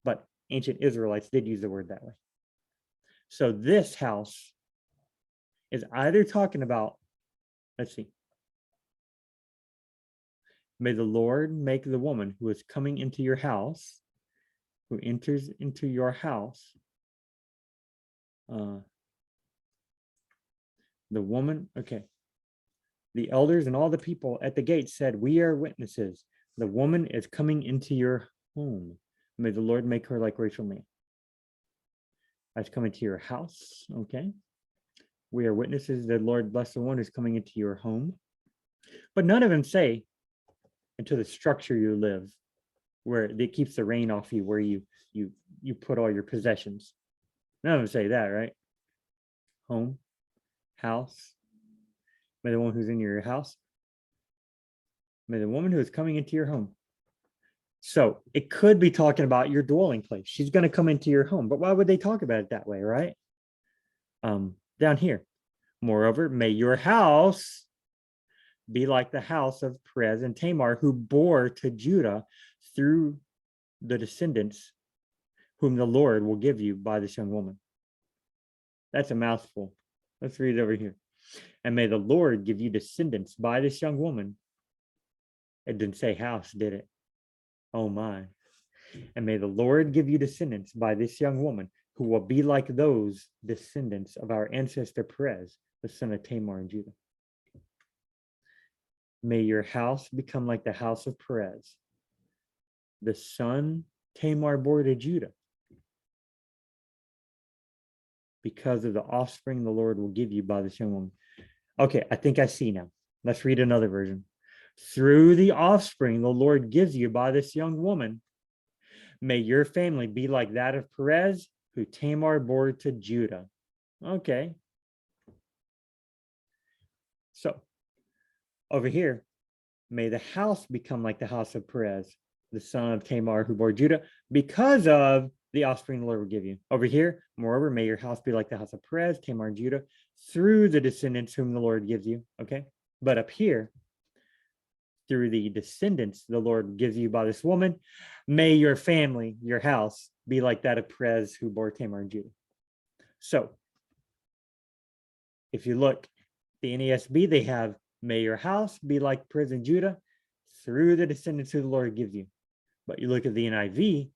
but ancient Israelites did use the word that way. So this house is either talking about, let's see, may the Lord make the woman who is coming into your house, who enters into your house, the woman, okay. The elders and all the people at the gate said, we are witnesses. The woman is coming into your home. May the Lord make her like Rachel and Leah. That's coming to your house, okay. We are witnesses. The Lord bless the one who's coming into your home. But none of them say, into the structure you live, where it keeps the rain off you, where you put all your possessions. None of them say that, right? Home, house. May the one who's in your house. May the woman who is coming into your home. So it could be talking about your dwelling place. She's going to come into your home, but why would they talk about it that way, right? Down here, moreover, may your house be like the house of Perez and Tamar, who bore to Judah through the descendants whom the Lord will give you by this young woman. That's a mouthful. Let's read it over here. And may the Lord give you descendants by this young woman. It didn't say house, did it? Oh my. And may the Lord give you descendants by this young woman, who will be like those descendants of our ancestor Perez, the son of Tamar and Judah. May your house become like the house of Perez, the son Tamar bore to Judah, because of the offspring the Lord will give you by this young woman. Okay, I think I see now. Let's read another version. Through the offspring the Lord gives you by this young woman, may your family be like that of Perez, who Tamar bore to Judah. Okay. So over here, may the house become like the house of Perez, the son of Tamar, who bore Judah, because of the offspring the Lord will give you. Over here, moreover, may your house be like the house of Perez, Tamar, and Judah, through the descendants whom the Lord gives you. Okay. But up here, through the descendants the Lord gives you by this woman, may your family, your house, be like that of Perez, who bore Tamar and Judah. So if you look, the NASB, they have, may your house be like Perez and Judah, through the descendants who the Lord gives you. But you look at the NIV,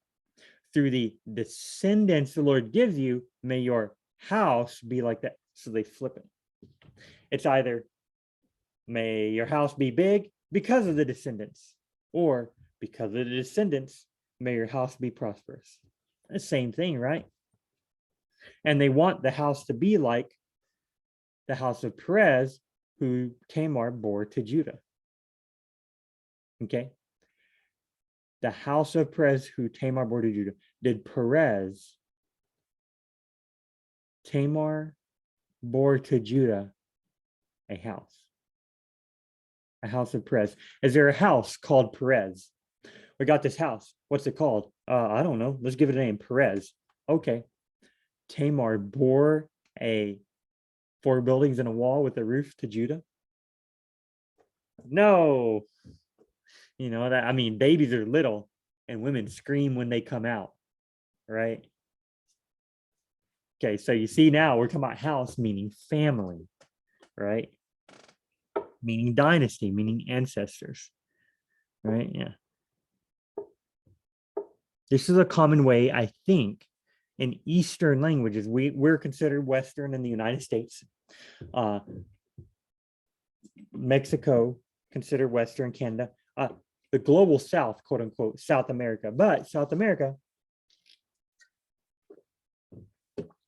through the descendants the Lord gives you, may your house be like that. So they flip it. It's either may your house be big because of the descendants, or because of the descendants, may your house be prosperous. The same thing, right? And they want the house to be like the house of Perez, who Tamar bore to Judah. Okay. The house of Perez, who Tamar bore to Judah. Did Perez, Tamar bore to Judah a house? A house of Perez. Is there a house called Perez? We got this house. What's it called? I don't know. Let's give it a name. Perez. Okay. Tamar bore a 4 buildings and a wall with a roof to Judah? No. You know, that, I mean, babies are little and women scream when they come out, right? Okay, so you see now we're talking about house meaning family, right? Meaning dynasty, meaning ancestors, right? Yeah. This is a common way, I think, in Eastern languages. We're considered Western in the United States. Mexico, considered Western, Canada. The global South, quote unquote, South America. But South America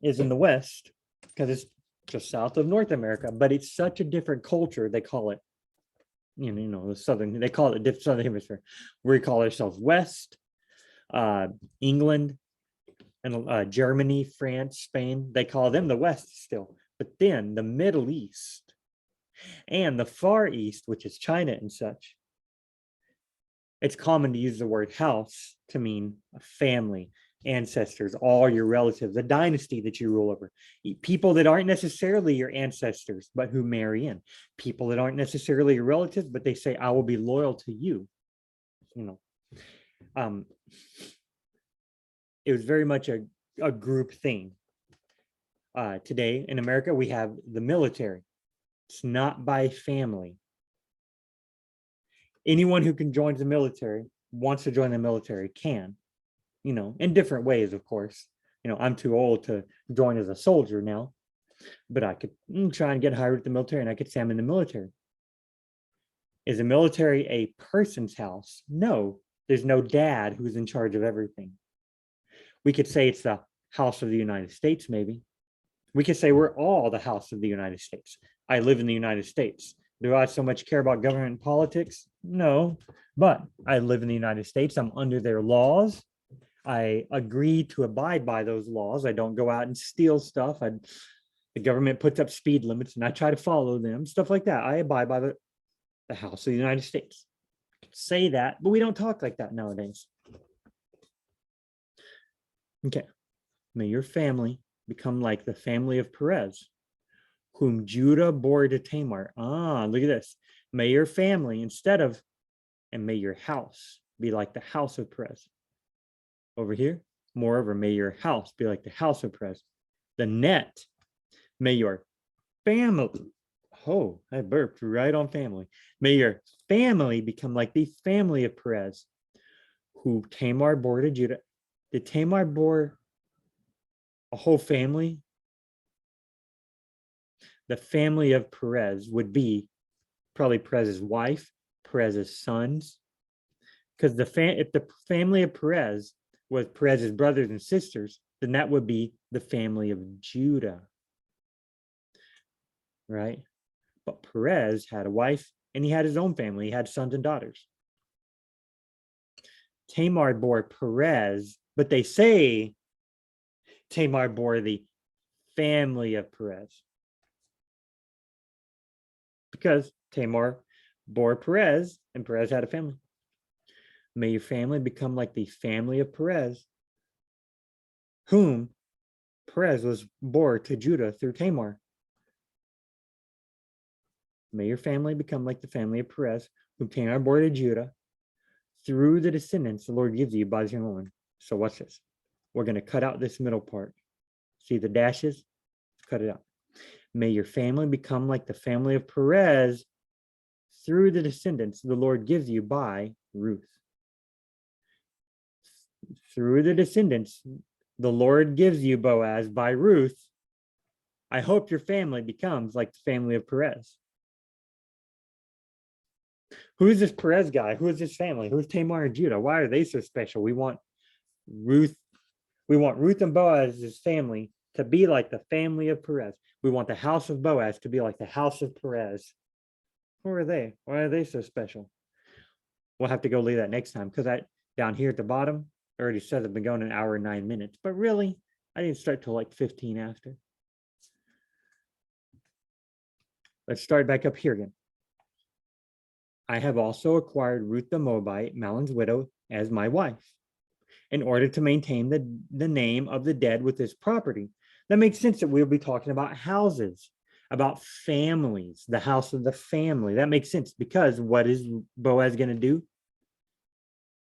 is in the West because it's just south of North America, but it's such a different culture. They call it, you know, the Southern, they call it the Southern Hemisphere. We call ourselves West, England, and Germany, France, Spain. They call them the West still. But then the Middle East and the Far East, which is China and such, it's common to use the word house to mean a family, ancestors, all your relatives, a dynasty that you rule over, people that aren't necessarily your ancestors, but who marry in, people that aren't necessarily your relatives, but they say, I will be loyal to you. You know, it was very much a group thing. Today in America, we have the military. It's not by family. Anyone who can join the military, wants to join the military, can, you know, in different ways, of course. You know, I'm too old to join as a soldier now, but I could try and get hired at the military, and I could say I'm in the military. Is the military a person's house? No, there's no dad who's in charge of everything. We could say it's the house of the United States, maybe. We could say we're all the house of the United States. I live in the United States. Do I so much care about government and politics? No, but I live in the United States. I'm under their laws. I agree to abide by those laws. I don't go out and steal stuff. The government puts up speed limits and I try to follow them, stuff like that. I abide by the house of the United States. say that, but we don't talk like that nowadays. Okay. May your family become like the family of Perez, whom Judah bore to Tamar. Look at this. May your family, and may your house be like the house of Perez. Over here, moreover, may your house be like the house of Perez. The net, may your family, I burped right on family. May your family become like the family of Perez, who Tamar bore to Judah. Did Tamar bore a whole family? The family of Perez would be probably Perez's wife, Perez's sons, because if the family of Perez was Perez's brothers and sisters, then that would be the family of Judah, right? But Perez had a wife and he had his own family. He had sons and daughters. Tamar bore Perez, but they say Tamar bore the family of Perez, because Tamar bore Perez and Perez had a family. May your family become like the family of Perez, whom Perez was bore to Judah through Tamar. May your family become like the family of Perez, whom Tamar bore to Judah through the descendants the Lord gives you by this young woman. So watch this. We're going to cut out this middle part. See the dashes? Cut it out. May your family become like the family of Perez through the descendants the Lord gives you by Ruth. Through the descendants the Lord gives you, Boaz, by Ruth. I hope your family becomes like the family of Perez. Who is this Perez guy? Who is this family? Who's Tamar and Judah? Why are they so special? We want Ruth and Boaz's family to be like the family of Perez. We want the house of Boaz to be like the house of Perez. Who are they? Why are they so special? We'll have to go leave that next time, because down here at the bottom, I already said I've been going an hour and 9 minutes, but really, I didn't start till like 15 after. Let's start back up here again. I have also acquired Ruth the Moabite, Mahlon's widow, as my wife, in order to maintain the name of the dead with this property. That makes sense that we'll be talking about houses, about families, the house of the family. That makes sense, because what is Boaz going to do?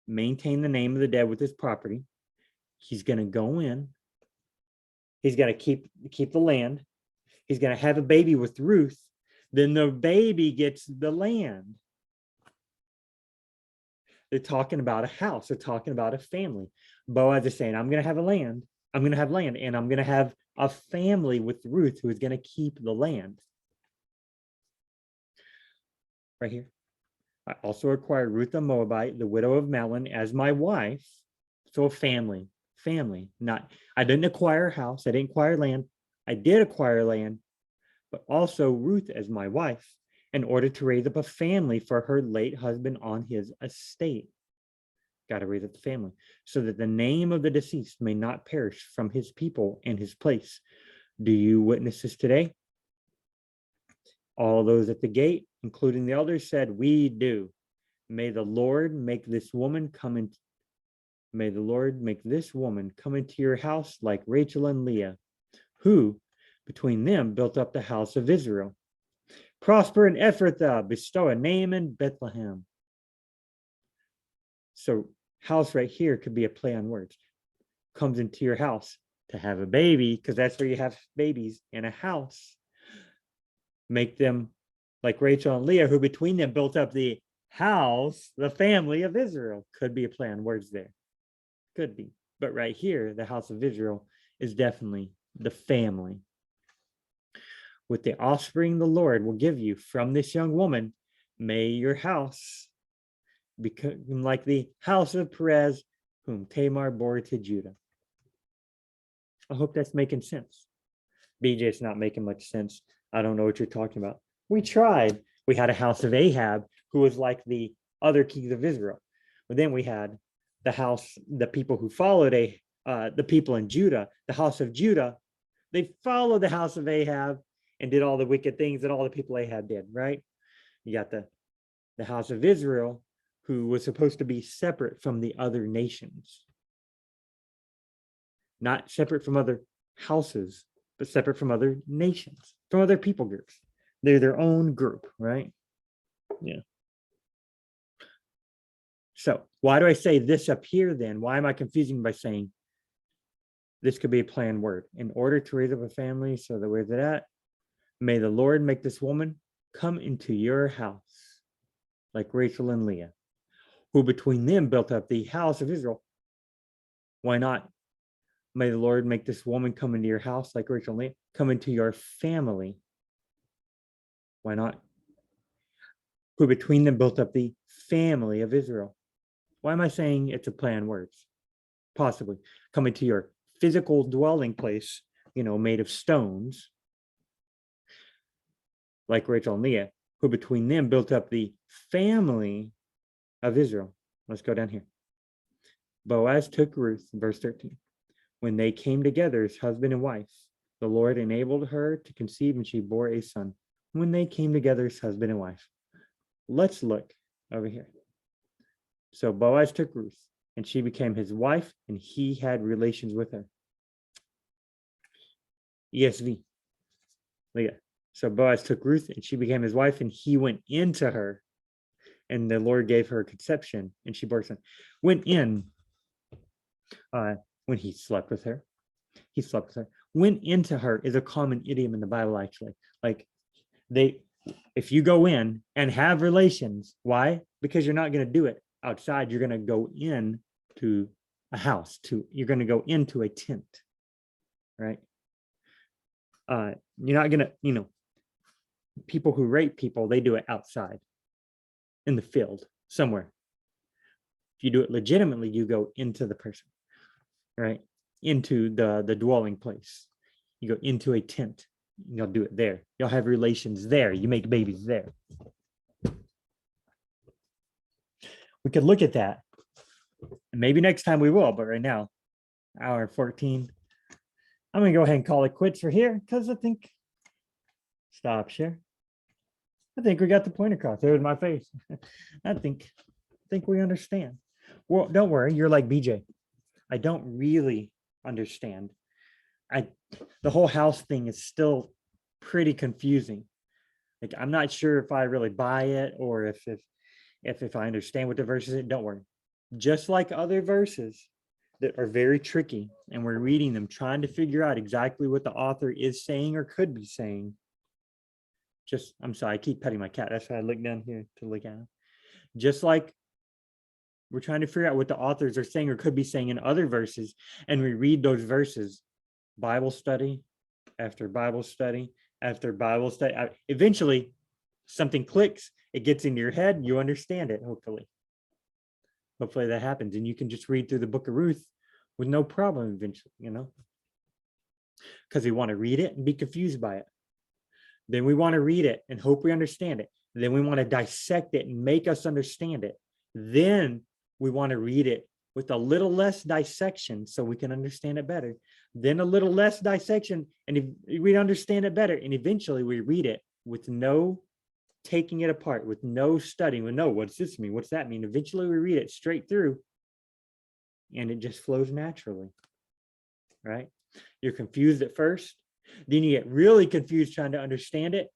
Maintain the name of the dead with his property. He's going to go in. He's going to keep the land. He's going to have a baby with Ruth. Then the baby gets the land. They're talking about a house. They're talking about a family. Boaz is saying, I'm going to have land, and I'm going to have a family with Ruth who is going to keep the land. Right here. I also acquired Ruth the Moabite, the widow of Mahlon, as my wife. So a family. Not, I didn't acquire a house. I didn't acquire land. I did acquire land, but also Ruth as my wife, in order to raise up a family for her late husband on his estate. Got to raise up the family, so that the name of the deceased may not perish from his people and his place. Do you witness this today? All those at the gate, including the elders, said, we do. May the Lord make this woman come into your house like Rachel and Leah, who between them built up the house of Israel. Prosper in Ephrathah, bestow a name in Bethlehem. So house right here could be a play on words. Comes into your house to have a baby, because that's where you have babies, in a house. Make them like Rachel and Leah, who between them built up the house, the family of Israel. Could be a play on words there. Could be. But right here, the house of Israel is definitely the family. With the offspring the Lord will give you from this young woman, may your house become like the house of Perez, whom Tamar bore to Judah. I hope that's making sense. BJ's not making much sense. I don't know what you're talking about. We tried. We had a house of Ahab, who was like the other kings of Israel. But then we had the people who followed the people in Judah, the house of Judah. They followed the house of Ahab and did all the wicked things that all the people Ahab did, right? You got the house of Israel, who was supposed to be separate from the other nations, not separate from other houses, but separate from other nations, from other people groups. They're their own group, right? Yeah. So why do I say this up here then? Why am I confusing by saying this could be a planned word? In order to raise up a family, so that where's it at? May the Lord make this woman come into your house, like Rachel and Leah, who between them built up the house of Israel. Why not? May the Lord make this woman come into your house, like Rachel and Leah, come into your family. Why not? Who between them built up the family of Israel. Why am I saying it's a play on words? Possibly coming to your physical dwelling place, made of stones, like Rachel and Leah, who between them built up the family of Israel. Let's go down here. Boaz took Ruth, verse 13. When they came together as husband and wife, the Lord enabled her to conceive, and she bore a son. When they came together as husband and wife. Let's look over here. So Boaz took Ruth, and she became his wife, and he had relations with her. ESV. Look at. So Boaz took Ruth, and she became his wife, and he went into her, and the Lord gave her conception, and she bore a son. Went in, when he slept with her. He slept with her. Went into her is a common idiom in the Bible, actually. Like if you go in and have relations, why? Because you're not going to do it outside. You're going to go in to a house, you're going to go into a tent, right? You're not going to, people who rape people, they do it outside in the field somewhere. If you do it legitimately, you go into the person, right? Into the dwelling place. You go into a tent. You'll do it there. You'll have relations there. You make babies there. We could look at that. And maybe next time we will, but right now, hour 14. I'm going to go ahead and call it quits for here because I think, stop share. I think we got the point across. There's my face. I think we understand. Well, don't worry. You're like BJ. I don't really understand. The whole house thing is still pretty confusing. Like, I'm not sure if I really buy it or if I understand what the verses is. Don't worry. Just like other verses that are very tricky, and we're reading them, trying to figure out exactly what the author is saying or could be saying. I'm sorry, I keep petting my cat. That's why I look down here to look at him. Just like we're trying to figure out what the authors are saying or could be saying in other verses, and we read those verses, Bible study after Bible study after Bible study. Eventually, something clicks, it gets into your head, you understand it, hopefully. Hopefully that happens, and you can just read through the book of Ruth with no problem eventually, because we want to read it and be confused by it. Then we want to read it and hope we understand it. Then we want to dissect it and make us understand it. Then we want to read it with a little less dissection so we can understand it better. Then a little less dissection, and we understand it better. And eventually we read it with no taking it apart, with no studying, with no, what's this mean? What's that mean? Eventually we read it straight through and it just flows naturally, right? You're confused at first, then you get really confused trying to understand it.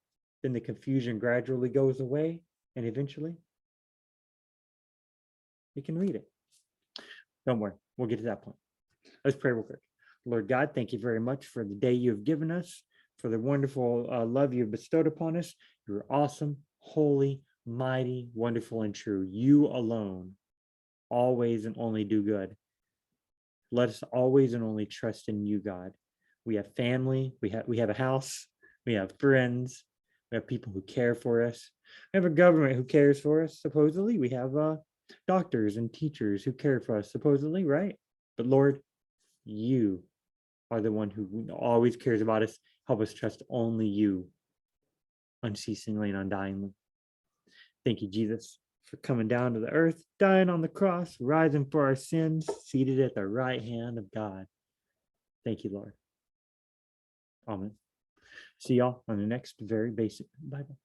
Then the confusion gradually goes away, and eventually you can read it. Don't worry, we'll get to that point. Let's pray real quick. Lord God, thank you very much for the day you have given us, for the wonderful love you have bestowed upon us. You're awesome, holy, mighty, wonderful, and true. You alone always and only do good. Let us always and only trust in you, God. We have family, we have a house, we have friends, we have people who care for us. We have a government who cares for us, supposedly. We have doctors and teachers who care for us, supposedly, right? But Lord, you are the one who always cares about us. Help us trust only you, unceasingly and undyingly. Thank you, Jesus, for coming down to the earth, dying on the cross, rising for our sins, seated at the right hand of God. Thank you, Lord. Amen. See y'all on the next very basic Bible.